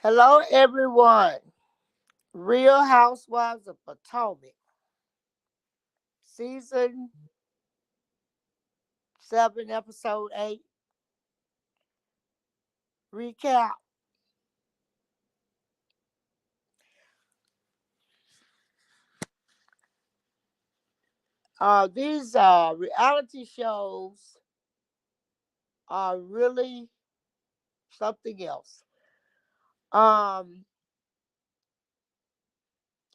Hello, everyone. Real Housewives of Potomac, season 7, episode 8, recap. These reality shows are really something else. Um,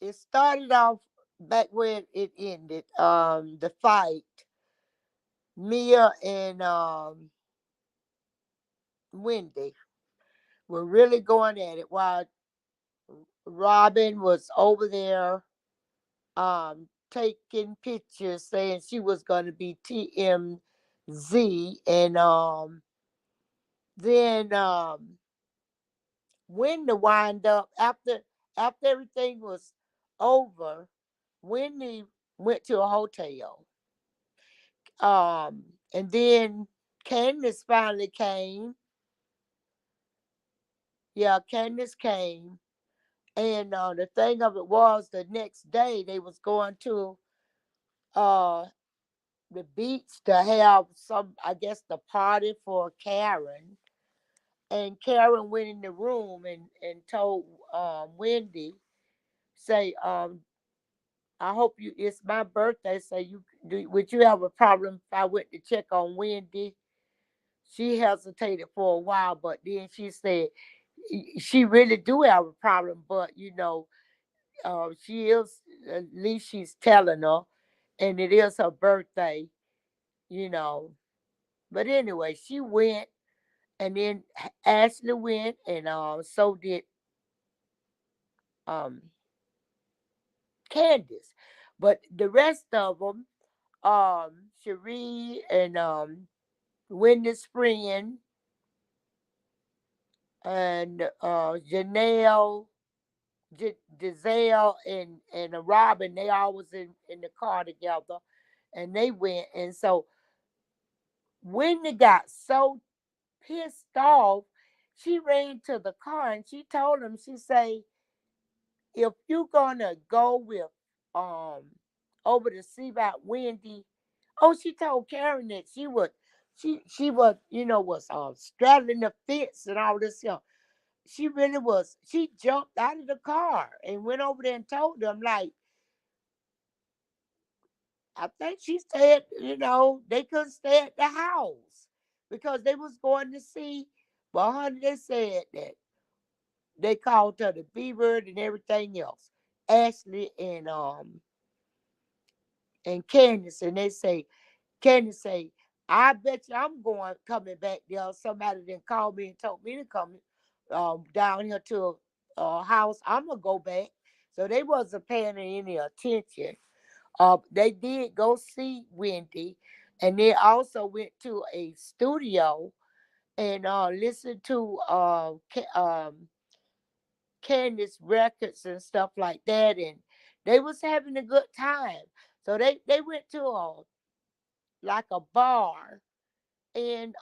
it started off back when it ended. The fight, Mia and Wendy were really going at it while Robin was over there taking pictures saying she was going to be TMZ, and then when the wind up after everything was over, Wendy went to a hotel, and then Candace finally came. Yeah, Candace came, and the thing of it was the next day they was going to uh the beach to have some, I guess, the party for Karen. And Karen went in the room and told Wendy, say, I hope you, it's my birthday. Say, would you have a problem if I went to check on Wendy? She hesitated for a while, but then she said, she really do have a problem, but she is, at least she's telling her, and it is her birthday, you know. But anyway, she went, and then Ashley went, and so did um Candace. But the rest of them, Cherie and Wendy's friend and Janelle, Giselle and Robin, they all was in the car together, and they went. And so Wendy got so pissed off, she ran to the car and she told him, she say, if you gonna go with um over to see about Wendy, oh, she told Karen that she was, was straddling the fence and all this. She really was. She jumped out of the car and went over there and told them, like, I think she said, they couldn't stay at the house because they was going to see. But honey, they said that they called her the B word and everything else. Ashley and Candace, and they say, Candace say, I bet you I'm coming back there. Somebody then called me and told me to come down here to a house. I'm gonna go back. So they wasn't paying any attention. They did go see Wendy, and they also went to a studio and listened to Candace records and stuff like that, and they was having a good time. So they went to like a bar, and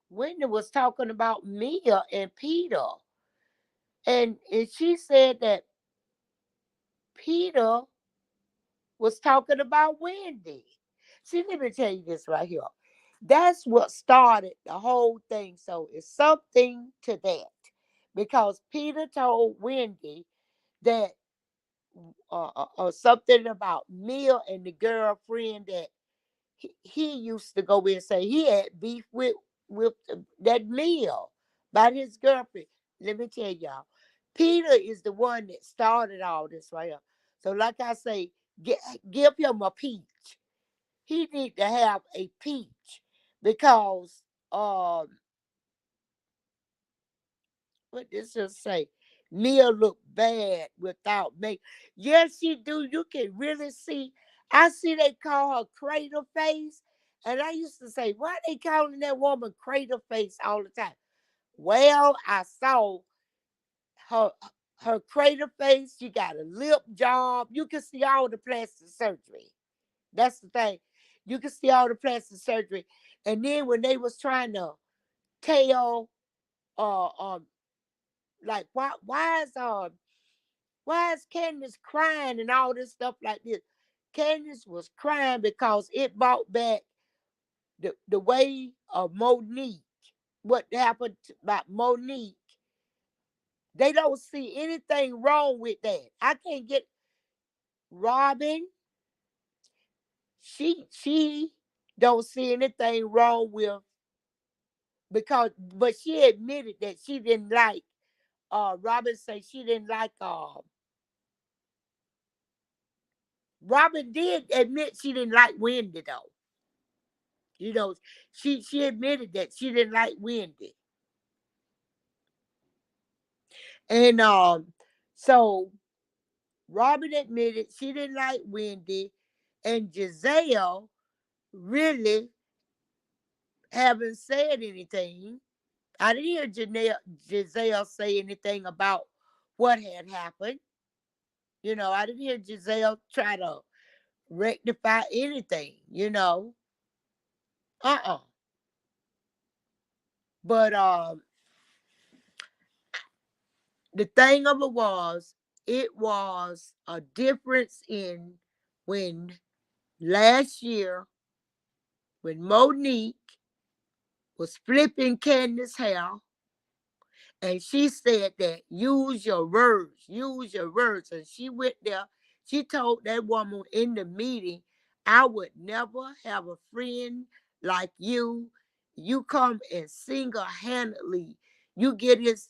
Wendy was talking about Mia and Peter, and she said that Peter was talking about Wendy. See, let me tell you this right here. That's what started the whole thing. So it's something to that, because Peter told Wendy that something about Mia and the girlfriend that he used to go in and say he had beef with that meal about his girlfriend. Let me tell y'all, Peter is the one that started all this right here. So, like I say, give him a peach. He need to have a peach because what this just say? Mia look bad without make. Yes, she do. You can really see. I see they call her crater face, and I used to say, why they calling that woman crater face all the time? Well, I saw her her crater face. She got a lip job. You can see all the plastic surgery. That's the thing. You can see all the plastic surgery. And then when they was trying to tell like why is Candace crying and all this stuff like this? Candace was crying because it brought back the way of Monique, what happened about Monique. They don't see anything wrong with that. I can't get Robin. She don't see anything wrong with, because but she admitted that she didn't like Robin say she didn't like Robin did admit she didn't like Wendy though. You know, she admitted that she didn't like Wendy. And so Robin admitted she didn't like Wendy, and Giselle really haven't said anything. I didn't hear Giselle say anything about what had happened. I didn't hear Giselle try to rectify anything. Uh-uh. But the thing of it was a difference in when last year when Monique was flipping Candace's hair, and she said that use your words, use your words. And she went there, she told that woman in the meeting, I would never have a friend like you. You come and single-handedly, you get this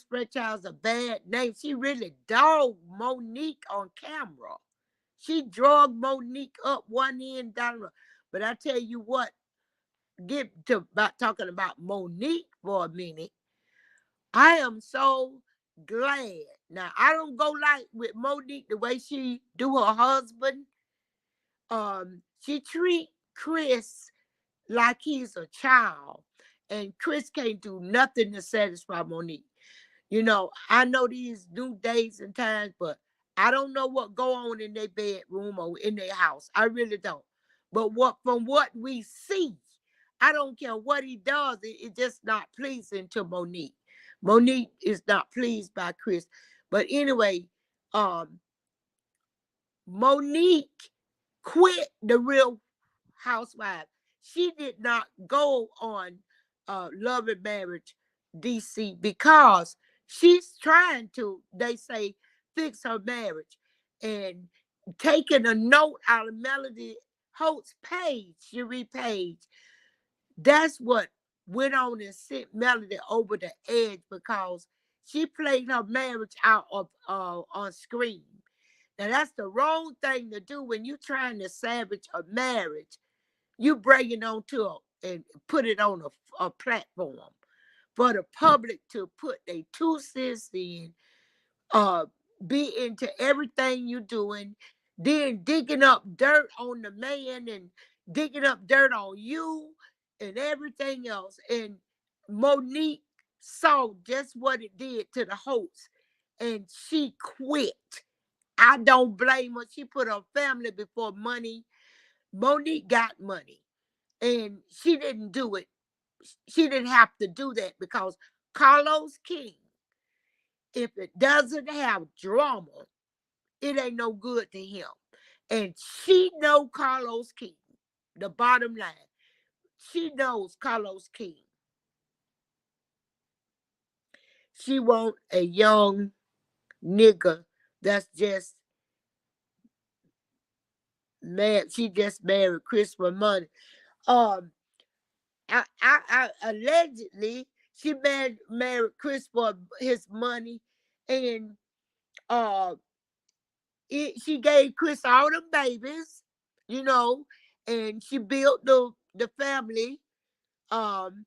franchise a bad name. She really dogged Monique on camera. She drug Monique up one end down. But I tell you what, get to about talking about Monique for a minute. I am so glad. Now I don't go like with Monique the way she do her husband. She treat Chris like he's a child, and Chris can't do nothing to satisfy Monique. I know these new days and times, but I don't know what go on in their bedroom or in their house. I really don't. But from what we see, I don't care what he does. It's just not pleasing to Monique. Monique is not pleased by Chris. But anyway, um, Monique quit the Real Housewives. She did not go on Love and Marriage DC because she's trying to, they say, fix her marriage. And taking a note out of Melody Holt's page, Cherie page, that's what went on and sent Melody over the edge because she played her marriage out of on screen. Now that's the wrong thing to do when you're trying to savage a marriage. You bring it on and put it on a platform for the public to put their 2 cents in, uh, be into everything you're doing, then digging up dirt on the man and digging up dirt on you and everything else. And Monique saw just what it did to the host, and she quit. I don't blame her. She put her family before money. Monique got money, and she didn't do it. She didn't have to do that because Carlos King, if it doesn't have drama, it ain't no good to him. And she know Carlos King. The bottom line, she knows Carlos King. She want a young nigga that's just mad. She just married Chris for money. Um, I allegedly she married Chris for his money, and uh, she gave Chris all the babies, you know, and she built the family. Um,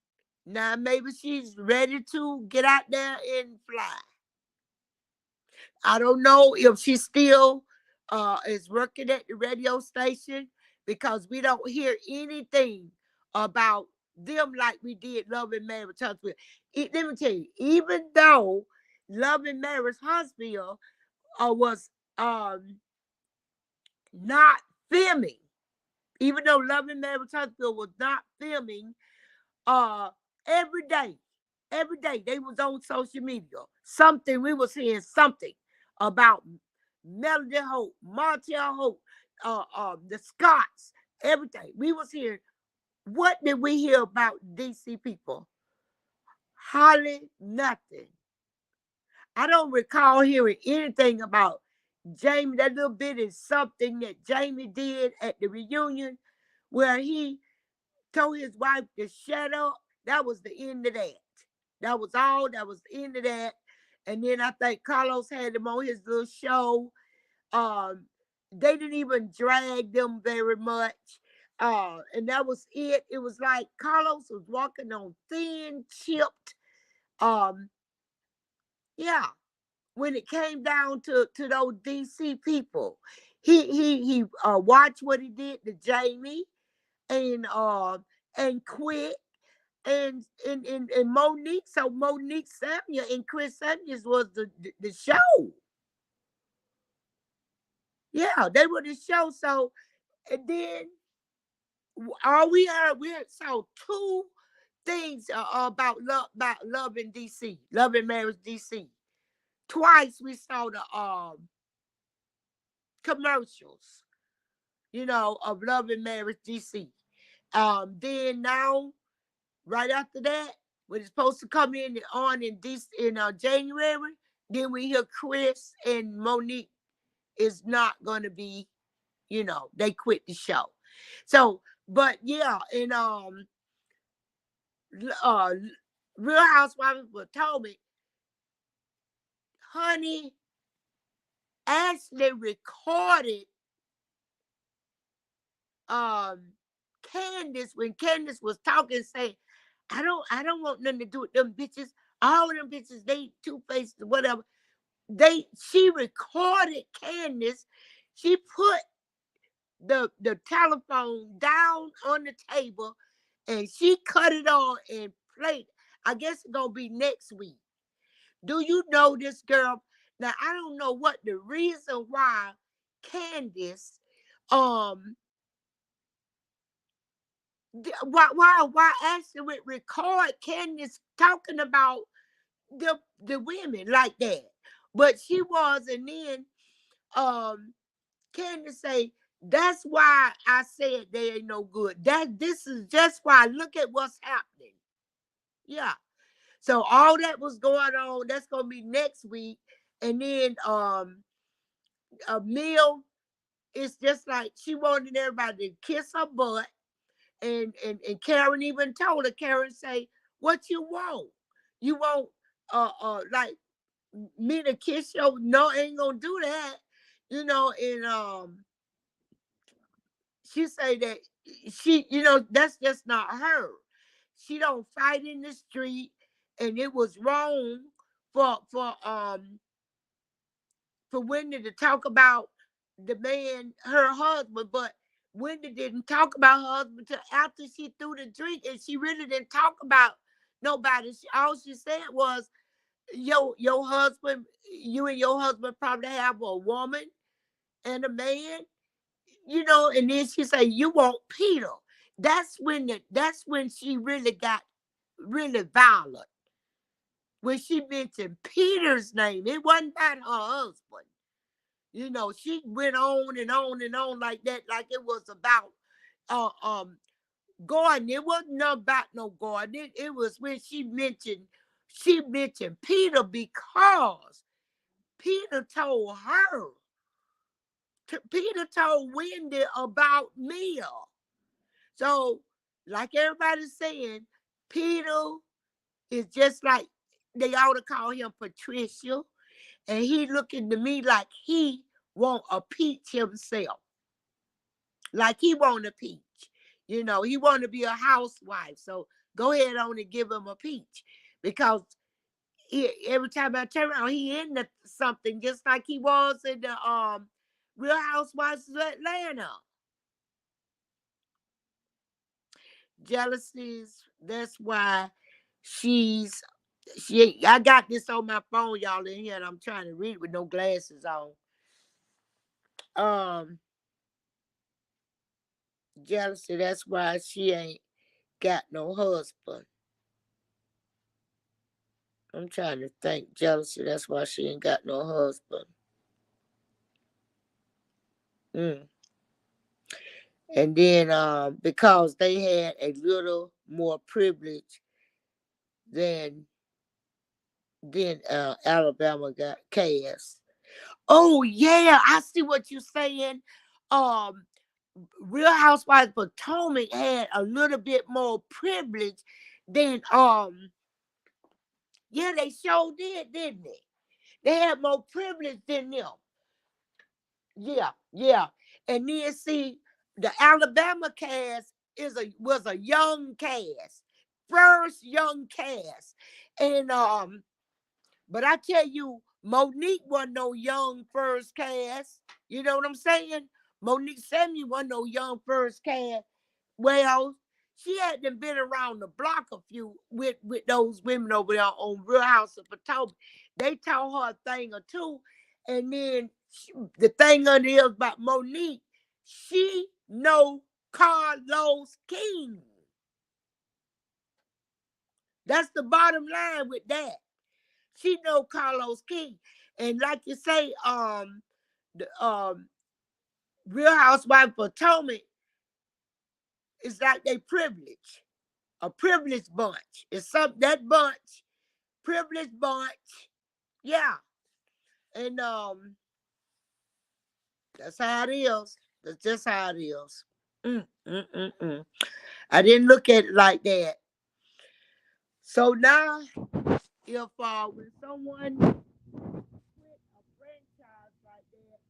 Now maybe she's ready to get out there and fly. I don't know if she still is working at the radio station because we don't hear anything about them like we did Love and Marriage Huntsville. Let me tell you, even though Love and Marriage Huntsville was not filming, even though Love and Marriage Huntsville was not filming, uh, every day. Every day they was on social media. Something we was hearing something about Melody Hope, Martell Hope, the Scots, everything. We was hearing. What did we hear about DC people? Hardly nothing. I don't recall hearing anything about Jamie, that little bit is something that Jamie did at the reunion where he told his wife to shut up. That was the end of that. That was all. That was the end of that. And then I think Carlos had him on his little show. Um, they didn't even drag them very much. And that was it. It was like Carlos was walking on thin, chipped. Um, yeah. When it came down to those DC people, he watched what he did to Jamie and quit and Monique. So Monique Samuel and Chris Samuels was the show. Yeah, they were the show. So and then all we saw two things about love in DC, love and marriage DC. Twice we saw the commercials, of love and marriage DC. Then now right after that, when it's supposed to come in on in January, then we hear Chris and Monique is not going to be, they quit the show. So, but yeah, and uh, Real Housewives told me, honey, Ashley recorded um Candace when Candace was talking, saying, I don't want nothing to do with them bitches. All of them bitches, they two-faced, whatever. She recorded Candace. She put the telephone down on the table and she cut it on and played. I guess it's gonna be next week. Do you know this girl? Now I don't know what the reason why Candace um why Ashley would record Candace talking about the women like that. But she was, and then um Candace say, that's why I said they ain't no good. This is just why. Look at what's happening. Yeah. So all that was going on, that's gonna be next week. And then a meal, it's just like she wanted everybody to kiss her butt. And Karen even told her, Karen say, what you want? You want like me to kiss you? No, I ain't gonna do that. And she say that that's just not her. She don't fight in the street, and it was wrong for Wendy to talk about the man, her husband, but Wendy didn't talk about her husband until after she threw the drink, and she really didn't talk about nobody. All she said was, your husband, you and your husband probably have a woman and a man, and then she say, you want Peter. That's when she really got really violent. When she mentioned Peter's name, it wasn't about her husband. She went on and on and on like that, like it was about uh um Gordon. It wasn't about no Gordon. It was when she mentioned Peter, because Peter told her. Peter told Wendy about Mia. So, like everybody's saying, Peter is just like they ought to call him Patricia, and he looking to me like he want a peach himself, like he want a peach. He want to be a housewife. So go ahead on and give him a peach, because every time I turn around, he into something just like he was in the Real Housewives of Atlanta. Jealousies. That's why I got this on my phone, y'all, in here, and I'm trying to read with no glasses on. Um, Jealousy. That's why she ain't got no husband. I'm trying to think. Jealousy. That's why she ain't got no husband. Mm. And then because they had a little more privilege than Alabama got cast. Oh yeah, I see what you're saying. Um, Real Housewives of Potomac had a little bit more privilege than yeah, they sure did, didn't they? They had more privilege than them. Yeah, yeah. And then see, the Alabama cast was a young cast, first young cast, and but I tell you, Monique wasn't no young first cast. You know what I'm saying? Monique Samuel wasn't no young first cast. Well, she hadn't been around the block a few with those women over there on Real House of Potomac. They taught her a thing or two. And then the thing on the is about Monique, she know Carlos King. That's the bottom line with that. She know Carlos King. And like you say, the Real Housewife of Potomac is like they privilege. A privileged bunch. It's some that bunch, privileged bunch. Yeah. And that's how it is. That's just how it is. Mm. I didn't look at it like that. So now, if when someone quit a franchise like that,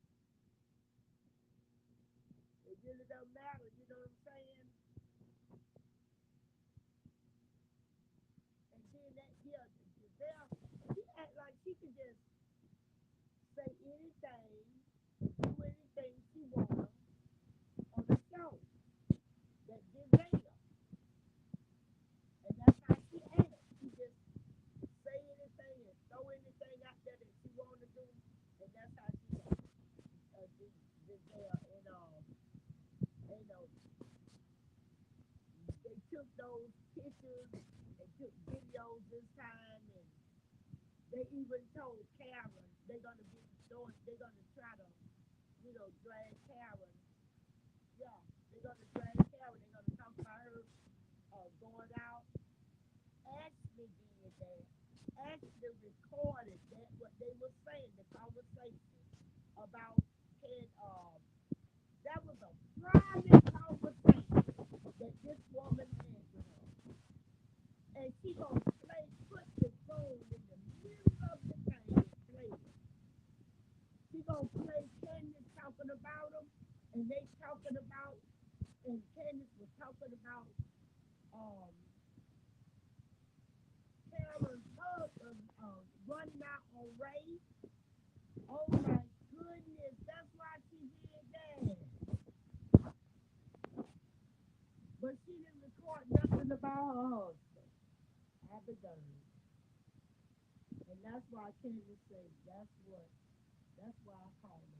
it really don't matter. You know what I'm saying? And then that yeah, Giselle, she act like she can just say anything, do anything she wants on the show. That Giselle. And that's how she acts. She just say anything and throw anything out there that she want to do. And that's how she acts. Giselle. And they took those pictures and took videos this time. And they even told Karen they're going to be doing, they're going to try to, drag Karen. Yeah, they're going to drag Karen. They're going to talk about her going out. Ashley did that. Ashley recorded that what they were saying, the conversation about can that was a private conversation that this woman had with her. And she gonna put the phone in the middle of the thing and play it. She gonna play Candace talking about them, and they talking about, and Candace was talking about um Karen's husband running out on Ray. Oh my goodness, that's why she did that. But she didn't record nothing about her husband. Abigail. And that's why Candace said, that's why I call him.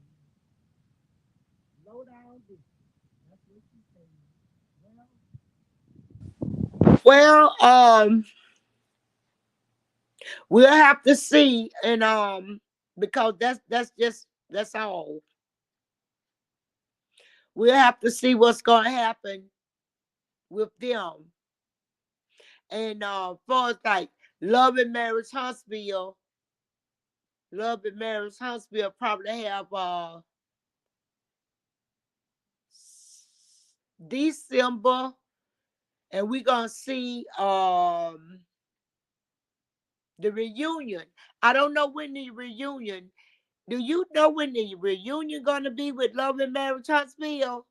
Low down bitch. That's what she said. Well, we'll have to see, and because that's all. We'll have to see what's gonna happen with them. And far as like Love and Marriage Huntsville, Love and Marriage Huntsville probably have December, and we're gonna see the reunion. I don't know when the reunion. Do you know when the reunion gonna be with Love and Marriage Huntsville?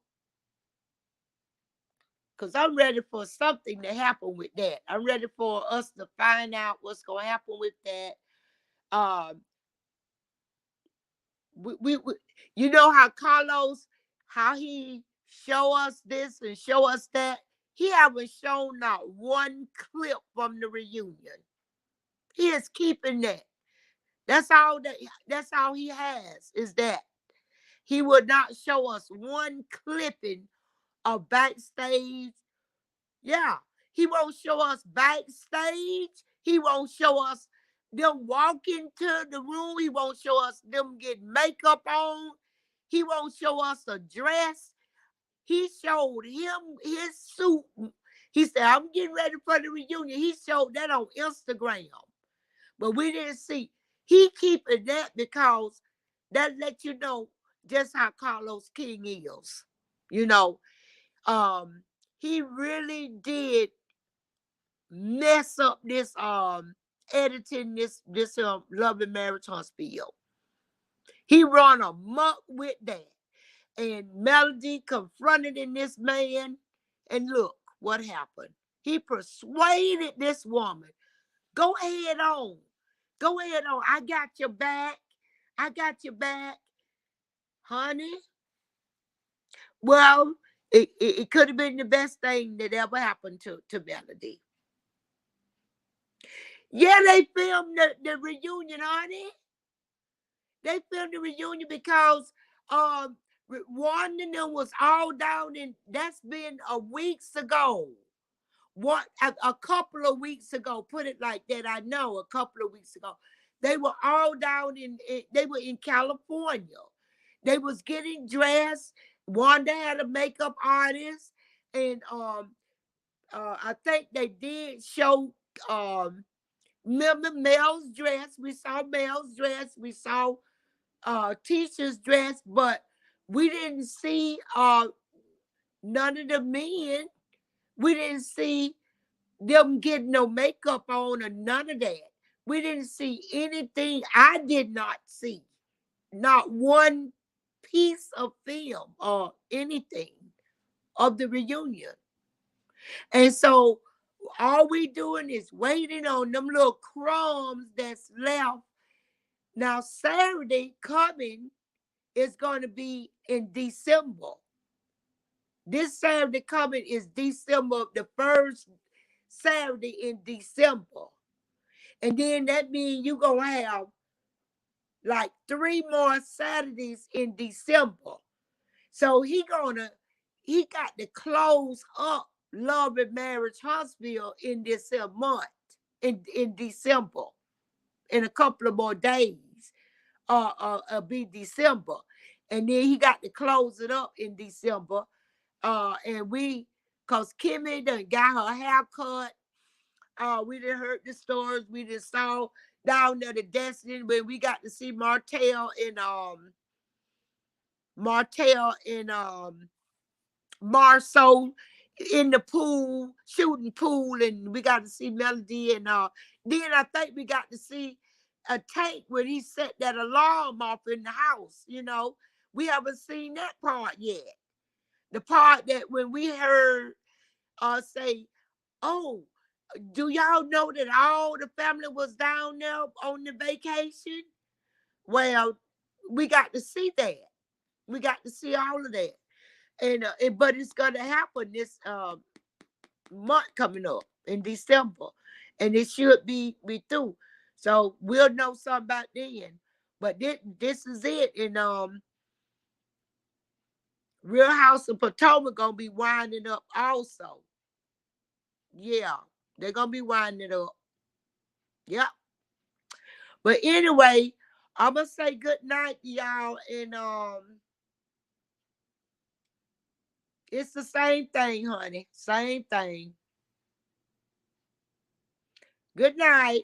Because I'm ready for something to happen with that. I'm ready for us to find out what's gonna happen with that. Um, we you know how Carlos, how he show us this and show us that. He haven't shown not one clip from the reunion. He is keeping that. That's all that. That's all he has is that he would not show us one clipping of backstage. Yeah, he won't show us backstage. He won't show us them walk into the room. He won't show us them get makeup on. He won't show us a dress. He showed him his suit. He said, I'm getting ready for the reunion. He showed that on Instagram. But we didn't see. He keeping that because that let you know just how Carlos King is. You know, he really did mess up this editing this Love and Marriage Huntsville. He run amok with that. And Melody confronted in this man. And look what happened. He persuaded this woman. Go ahead on. Go ahead on. I got your back. I got your back. Honey. Well, it could have been the best thing that ever happened to Melody. Yeah, they filmed the reunion, honey. They filmed the reunion because Wanda and them was all down in, that's been a weeks ago. What a couple of weeks ago, put it like that. I know a couple of weeks ago. They were all down they were in California. They was getting dressed. Wanda had a makeup artist. And I think they did show remember Mel's dress. We saw Mel's dress. We saw Tisha's dress, but we didn't see none of the men. We didn't see them getting no makeup on or none of that. We didn't see anything. I did not see not one piece of film or anything of the reunion. And so all we doing is waiting on them little crumbs that's left. Now Saturday coming is going to be in December. This Saturday coming is December, the first Saturday in December. And then that means you're going to have like 3 more Saturdays in December. So he got to close up Love and Marriage Huntsville in this month, in December, in a couple of more days. Be December. And then he got to close it up in December. And cause Kimmy done got her hair cut. We done heard the stories. We just saw down there the Destiny when we got to see Martell and Marceau in the pool, shooting pool, and we got to see Melody and then I think we got to see a Tank when he set that alarm off in the house. We haven't seen that part yet. The part that when we heard say, oh, do y'all know that all the family was down there on the vacation? Well, we got to see that. We got to see all of that. And but it's gonna happen this month coming up in December. And it should be through. So we'll know something about then. But this is it. And Real House of Potomac gonna be winding up also. Yeah, they're gonna be winding it up. Yep. But anyway, I'm gonna say good night, y'all. And it's the same thing, honey. Same thing. Good night.